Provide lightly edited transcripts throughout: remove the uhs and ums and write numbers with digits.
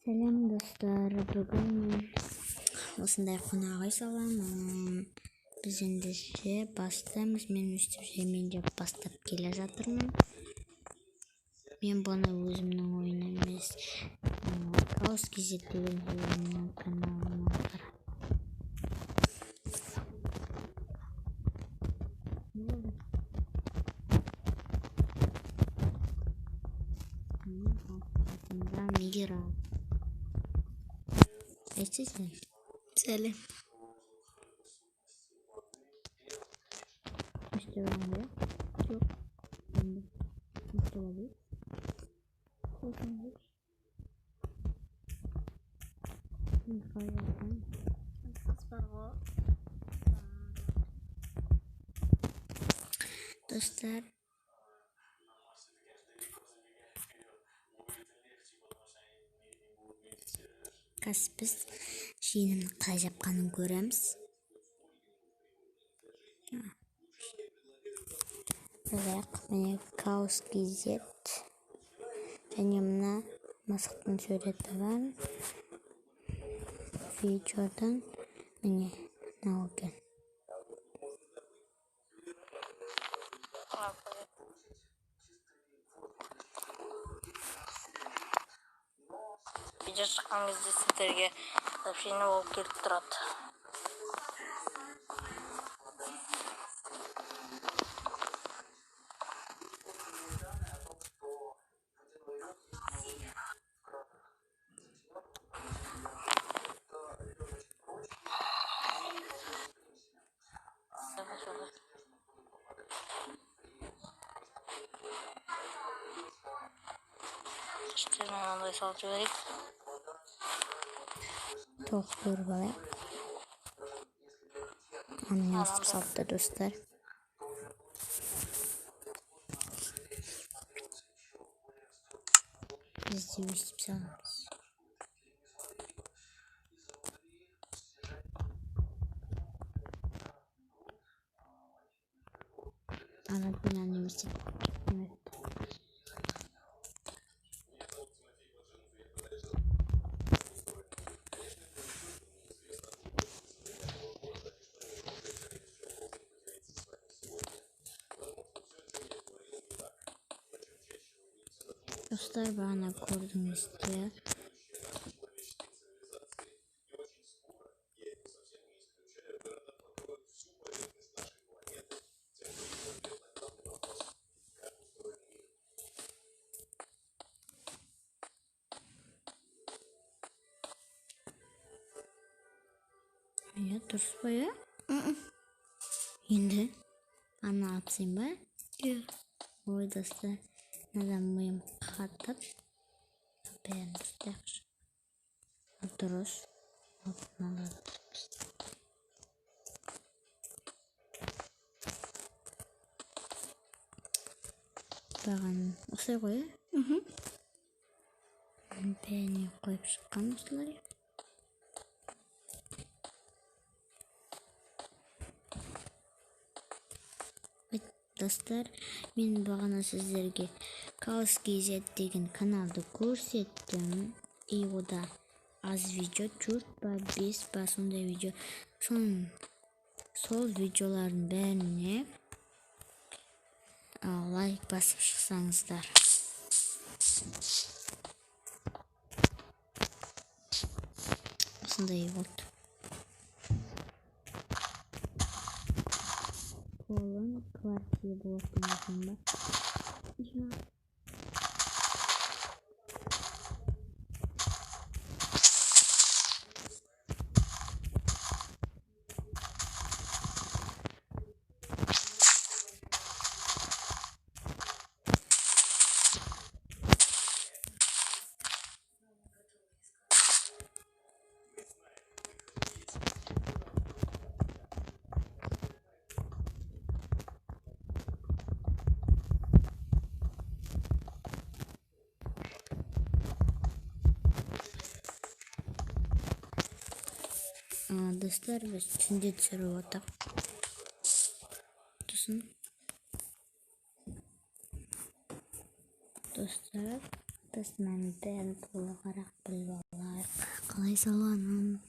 Selam dostlar, bugün осындай қонақ үй саламын. Біз ендеше бастаймыз. Мен өстіп жаймен жеп бастап келе жатырмын. Мен бұны өзімнің ойын емес, Kaos KZ деген менің каналымнан қарап. Мигера. Естисің? Сәлем. Өстіп алам ба? Жоқ. Өстіп алам. Dostlar, қазір біз жиенімнің қалай жапқанын көреміз. Бірақ міне Kaos KZ және мына мысықтың суреті бар. Видеодан міне мынау екен. Видео шыққан кезде сіздерге сообщение болып келіп тұрады. Іштеріне мынандай салып жіберейік. Тоқ көріп алайық. Аны естіп салыпты достар. Біз де естіп саламыз. Ана бина немесе. Dostlar, бағана көрдіңіздер. Иә, дұрыс па, иә? Енді ана атсың ба? Иә. Ой, достар, надан миым қатып. Бәрін дұрыстайықшы. Дұрыс. Бағаны осылай қой, иә? Бәріне қойып шыққан осылай. Достар, мен бағана сіздерге Kaos KZ деген каналды көрсеттім. И ода аз видео, 4 ба 5 ба сондай видео. Сол видеолардың бәріне лайк басып шықсаңыздар. Осындай болды. Қолын квартиры болып қойған ба? Достар, біз түнде түсіріп отақ. Тұсын. Dostlar, biz mən bəyən pulu qaraq bilib Қалай саламын?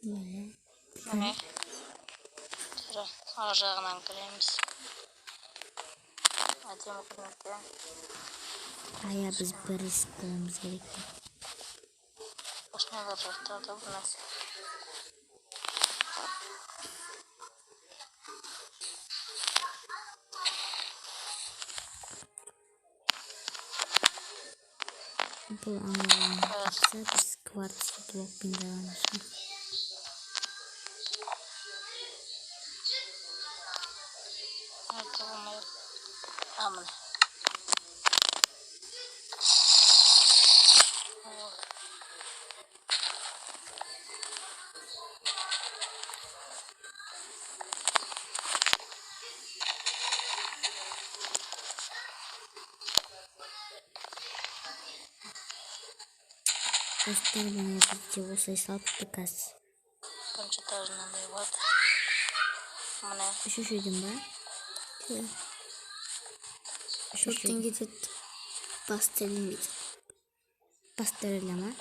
Міне. Ар жағынан кіреміз. Әдемі көрінеді. Ая біз бір іс қылымыз керек. Осынайлар жақтарда бұл нәрсе. Бұл аңғалған қапса біз кварц блокпен жаланышын. Nerede olmayı? Amına. Dostlar bana bizce o sayısı altı kas. Бірінші этажынан да болады. Міне. Үшіншіден ба? Үшіншіден кетеді. Пастелмейді. Пастелі ма?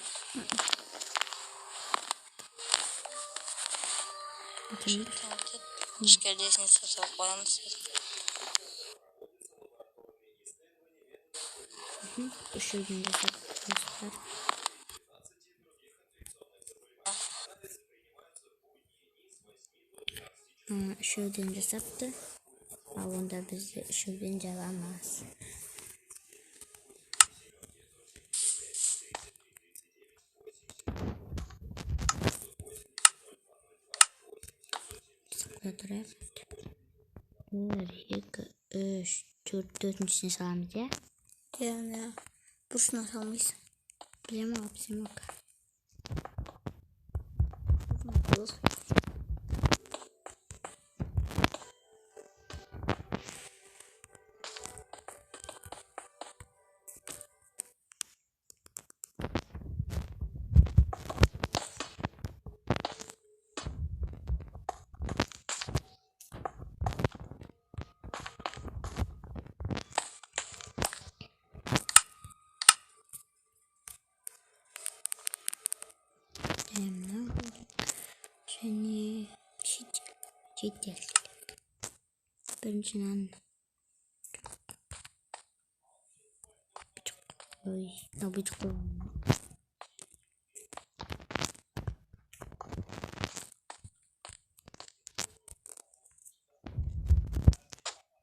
Ішке лестница салып қоямыз. Үшеуден жасап достар. Үшеуден жасапты. Ал онда бізде үшеуден жаламыз. Сақта тұрайық. 1, 2, 3, 4, 4-шісіне саламыз, е? Иә. Бұрышына салмайсың. Білем ақ. Және шетел. Біріншінен бүйтіп қойған.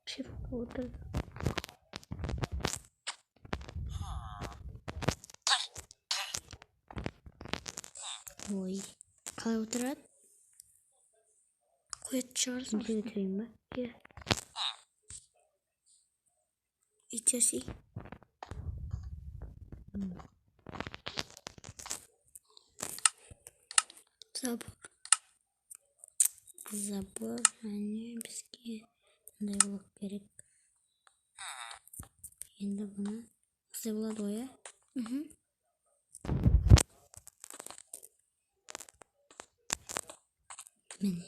Шефқа отырды. Ой, қалай отырады? Қоятын шығарсың. Мүмкін өтірейін ба? Иә. Итяси. Забор. Әне бізге қандай блок керек. Енді бұны осылай болады ғой, ә? Міне.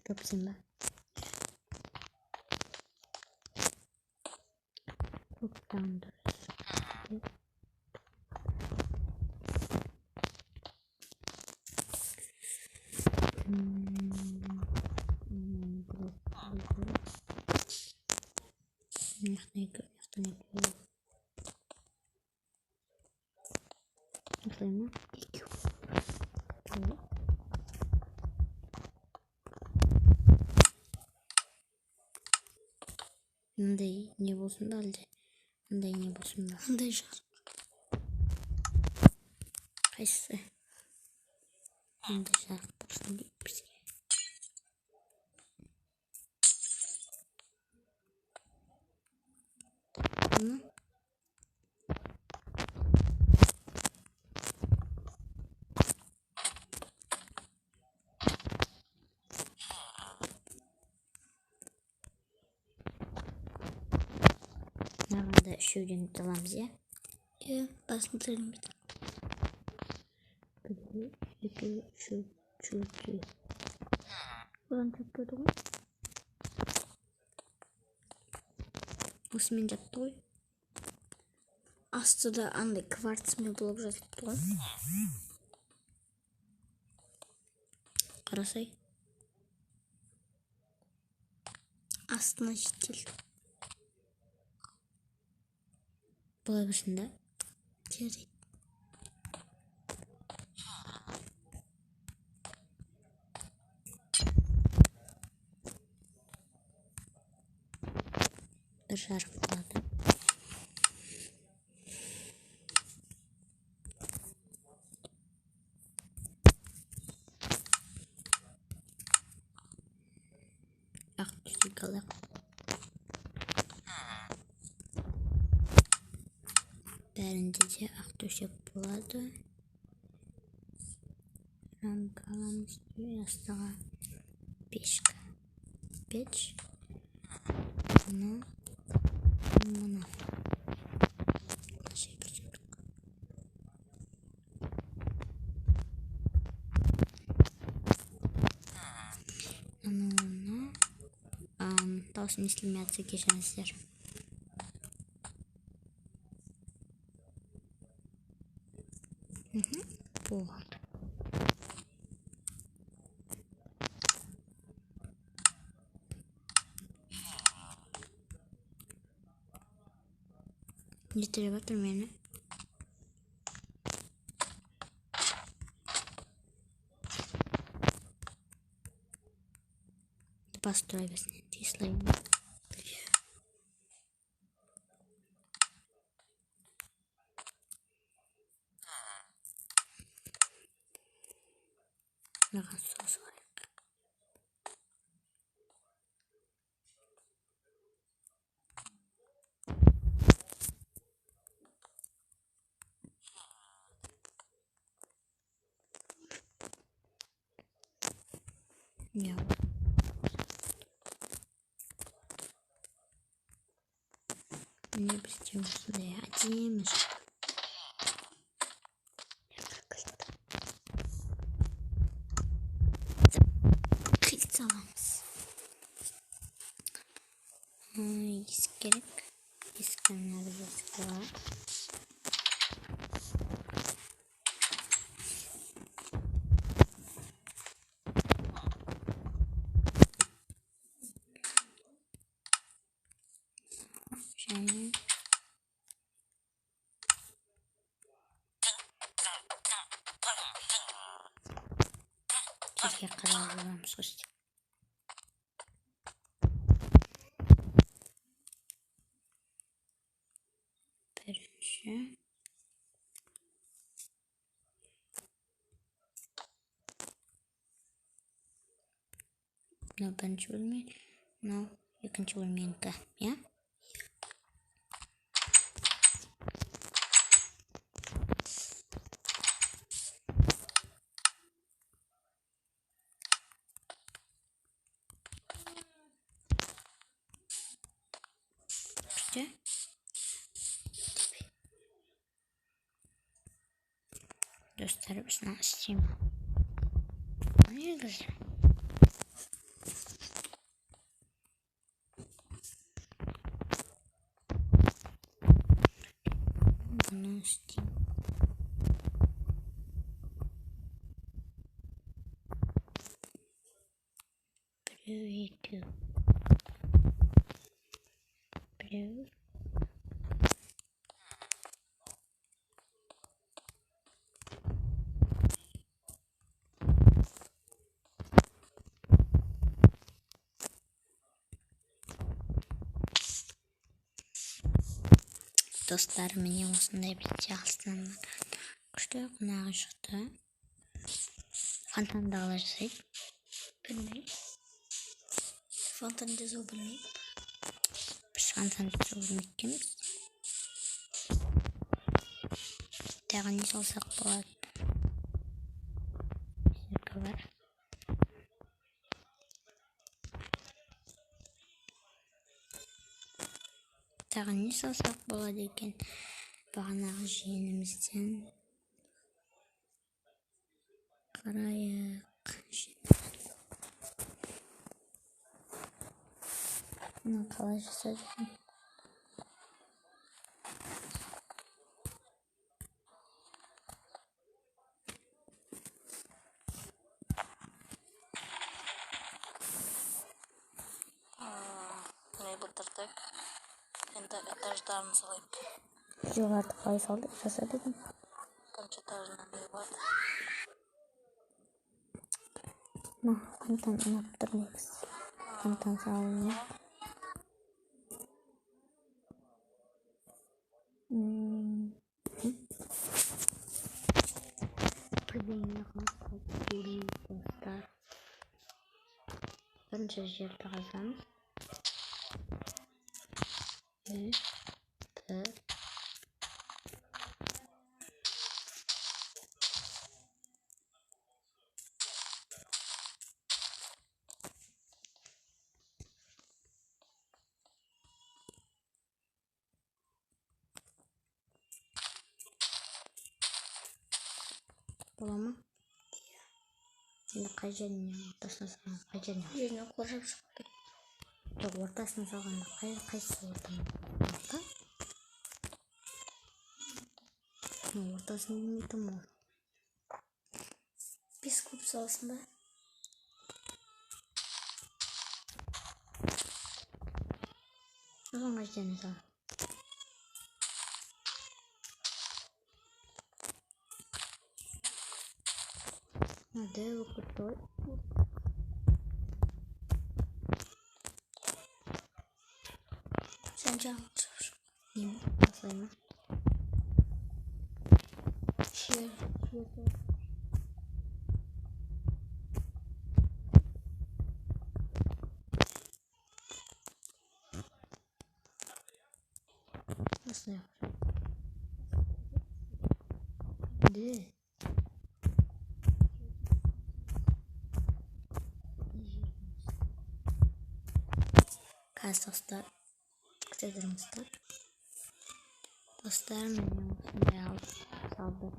Көпсің ба? Көптен дұрыс. Мындай не болсын ба әлде? Мындай не болсын ба? Мындай шығар. Қайсысы? Мындай жарық болсын дейді бізге. Сынағанда үшеуден аламыз, иә? Иә, басын тірілмейді. 1, 2, 3, 4. Одан таппады ғой. Осымен жатты ғой. Астыда андай кварцмен болып жатыпты ғой. Қарасай. Астына жетел. Бұлай болсын да. Жарайды. Бір жарық болады. Ақ түсік алайық. Бәрінде де ақ төсек болады. Рамка аламыз, астыға пешка. Печ. Мына. Дауысым естілмей жатса кешіріңіздер. Болды. Не треба жатыр мені? Построй бізіне тесілайын. Маған соғыз қарайық. Ja. Не бізден осындай әдемі шықты. Қилт саламыз. Есік керек. Есіктен әрі есік болады. Және жерге қарай аламыз қосты. Бірінші. Мынау бірінші бөлме, мынау екінші бөлменікі, иә? Бізде достар біздің істеймін. Негізі бұны істеймін. Біреу, екеу. Біреу. Достар, міне осындай бізде астынан күшті қонағы шықты. Фонтанды қалай жасайды? Білмеймін. Фонтан жасау білмеймін. Біз фонтанды жасау білмейміз. Тағы не салсақ болады? Зерка бар. тағы не салсақ болады екен? Бағанағы жиенімізден қарайық. Мына қалай жасады? Не бітірдік. Енді этаждарын салайық. Жоғарды қалай салдық? Жасады екен. Бірінші этажынан не болады? Қантан ұнап тұр негізі. Қантан салынып. Бірінші жерді қазамыз. Бола ма? Енді қай жеріне ортасына салған? Қай жеріне? Жеріне қоршап шықты. Жоқ, ортасына салғанда қайсысы ортаның? Орта? Ортасын білмейтін ол. 5 куб салсын ба? Оған қай жеріне сал? Hadi okutur. Sen canım çalışır. Neyim? Nasıl? Şey. Nasıl yapacağım? Hadi. Kas dostlar. Kıtırmışlar. Dostlar benim olsun saldı.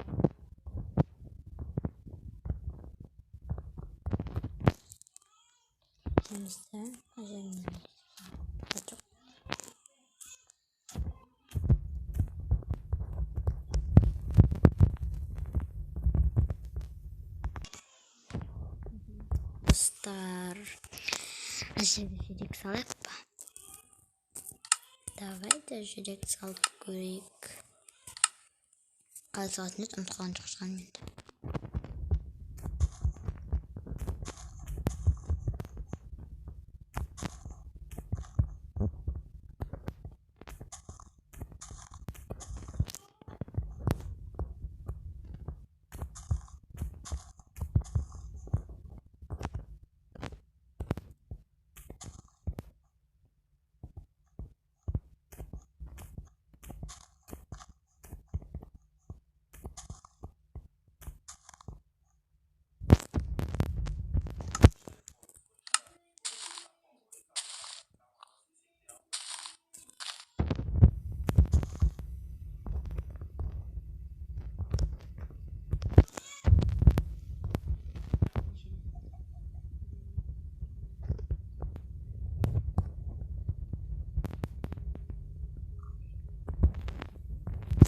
Kendisi acelem. Çok. Dostlar. Acelecilik salak mı? Давайте жүрек салып көрейік. Қалай салатын еді, ұмытып қалған шыққан мен.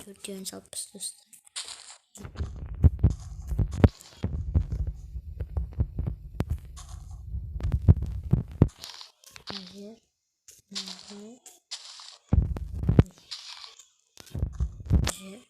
Videonun salpısı dostlar. Hayır. Hayır. Hayır.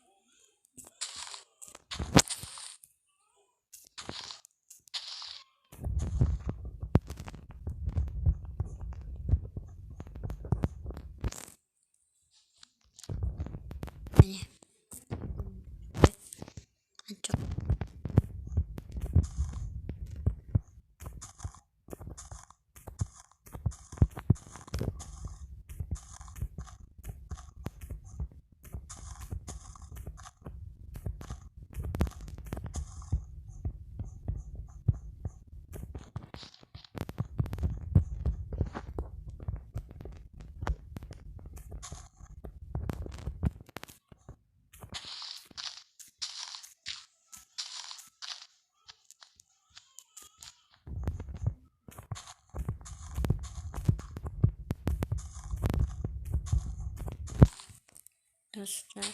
Dostlar,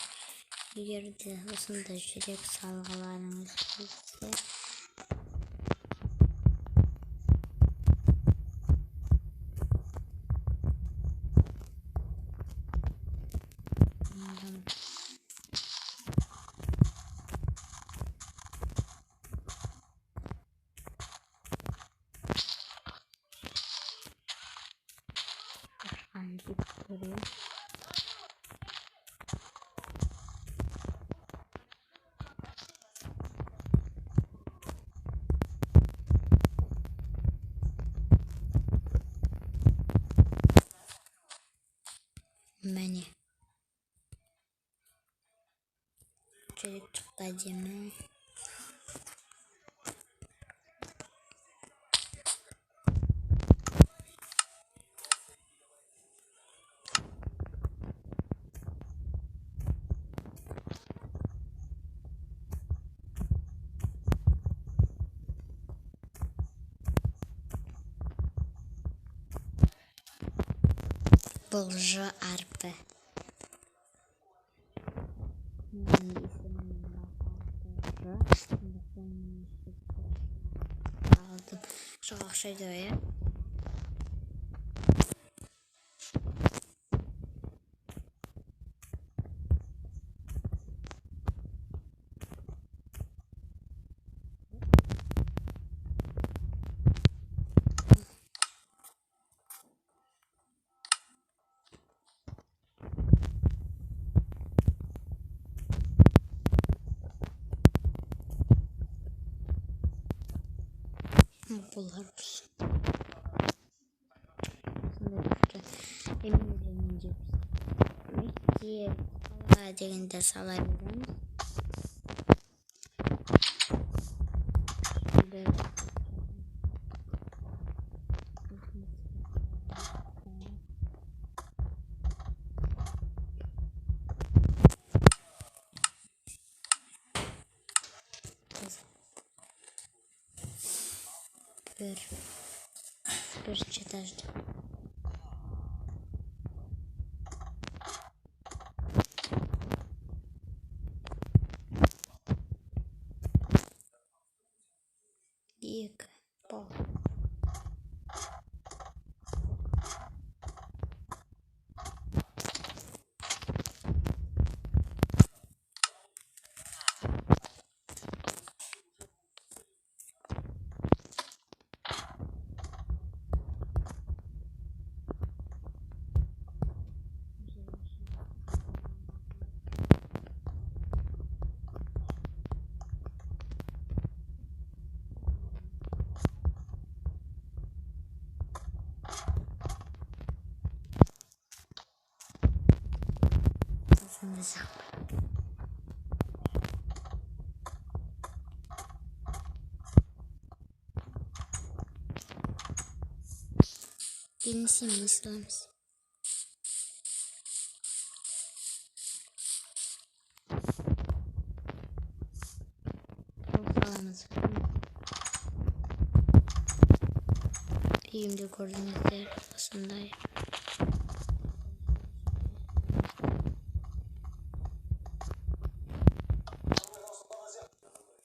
eğer de aslında жүрек салғыларыңыз келсе, məni çocuk çıktacımı Bolca arpa. Aldım. Çok şey diyor ya. Bunlar olsun. Emin edince Mickey ağacında salabilirim. Bir çıtacdı. Дик, пол. Birinci mi istiyoruz? Falanız. İyiyim de koordinatlar aslında.